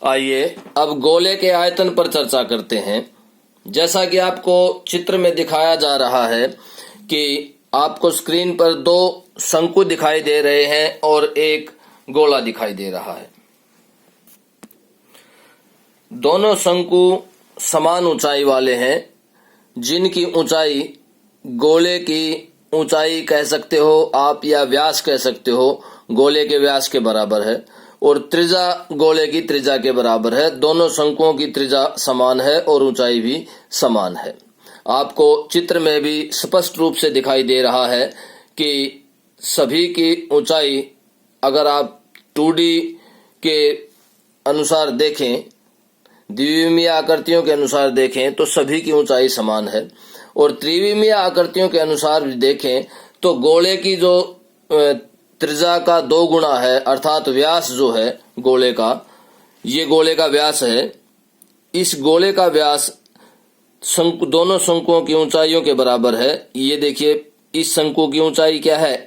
आइए अब गोले के आयतन पर चर्चा करते हैं। जैसा कि आपको चित्र में दिखाया जा रहा है कि आपको स्क्रीन पर दो शंकु दिखाई दे रहे हैं और एक गोला दिखाई दे रहा है। दोनों शंकु समान ऊंचाई वाले हैं, जिनकी ऊंचाई गोले की ऊंचाई कह सकते हो आप या व्यास कह सकते हो, गोले के व्यास के बराबर है और त्रिज्या गोले की त्रिज्या के बराबर है। दोनों शंकुओं की त्रिज्या समान है और ऊंचाई भी समान है। आपको चित्र में भी स्पष्ट रूप से दिखाई दे रहा है कि सभी की ऊंचाई अगर आप 2D के अनुसार देखें, द्विविमीय आकृतियों के अनुसार देखें तो सभी की ऊंचाई समान है और त्रिविमीय आकृतियों के अनुसार भी देखें तो गोले की जो त्रिज्या का 2 गुना है, अर्थात व्यास जो है गोले का, ये गोले का व्यास है। इस गोले का व्यास दोनों शंकुओं की ऊंचाइयों के बराबर है। ये देखिए, इस शंकु की ऊंचाई क्या है,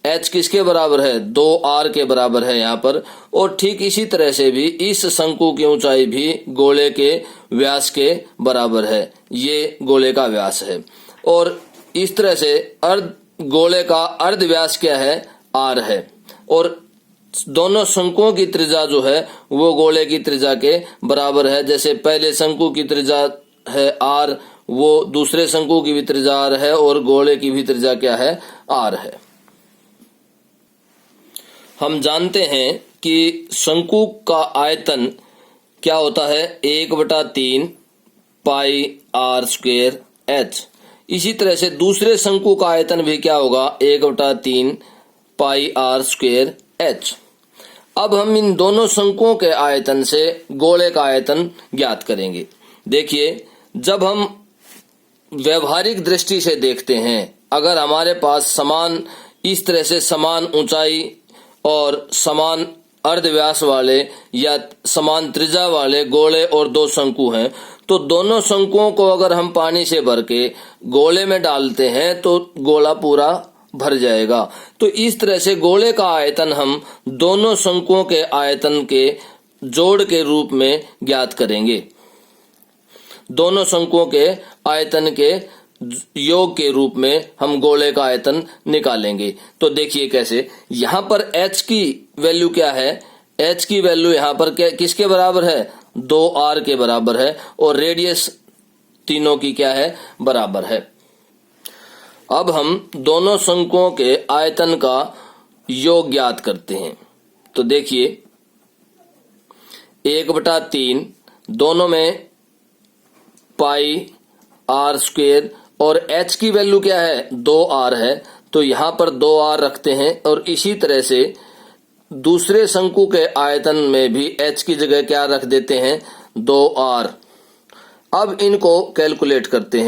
h किसके बराबर है, 2r के बराबर है यहाँ पर। और ठीक इसी तरह से भी इस शंकु की ऊंचाई भी गोले के व्यास के बराबर है। ये गोले का व्यास है और इस तरह से गोले का अर्ध व्यास क्या है, r है। और दोनों शंकुओं की त्रिज्या जो है वो गोले की त्रिज्या के बराबर है। जैसे पहले शंकु की त्रिज्या है r, वो दूसरे शंकु की भी त्रिज्या r है और गोले की भी त्रिज्या क्या है, r है। हम जानते हैं कि शंकु का आयतन क्या होता है, 1/3 पाई r स्क्वायर h। इसी तरह से दूसरे शंकु का आयतन भी क्या होगा, 1/3 पाई r स्क्वायर h। अब हम इन दोनों शंकुओं के आयतन से गोले का आयतन ज्ञात करेंगे। देखिए, जब हम व्यवहारिक दृष्टि से देखते हैं, अगर हमारे पास समान इस तरह से समान ऊंचाई और समान अर्धव्यास वाले या समान त्रिज्या वाले गोले और 2 शंकु हैं, तो दोनों शंकुओं को अगर हम पानी से भर के गोले में डालते हैं तो गोला पूरा भर जाएगा। तो इस तरह से गोले का आयतन हम दोनों शंकुओं के आयतन के जोड़ के रूप में ज्ञात करेंगे। दोनों शंकुओं के आयतन के योग के रूप में हम गोले का आयतन निकालेंगे। तो देखिए कैसे, यहाँ पर h की वैल्यू क्या है, h की वैल्यू यहाँ पर किसके बराबर है, 2r के बराबर है और रेडियस तीनों की क्या है, बराबर है। अब हम दोनों शंकुओं के आयतन का योग ज्ञात करते हैं। तो देखिए, 1/3 दोनों में पाई r स्क्वायर और h की वैल्यू क्या है, 2r है, तो यहाँ पर 2r रखते हैं और इसी तरह से दूसरे शंकु के आयतन में भी h की जगह क्या रख देते हैं, 2r। अब इनको कैलकुलेट करते हैं।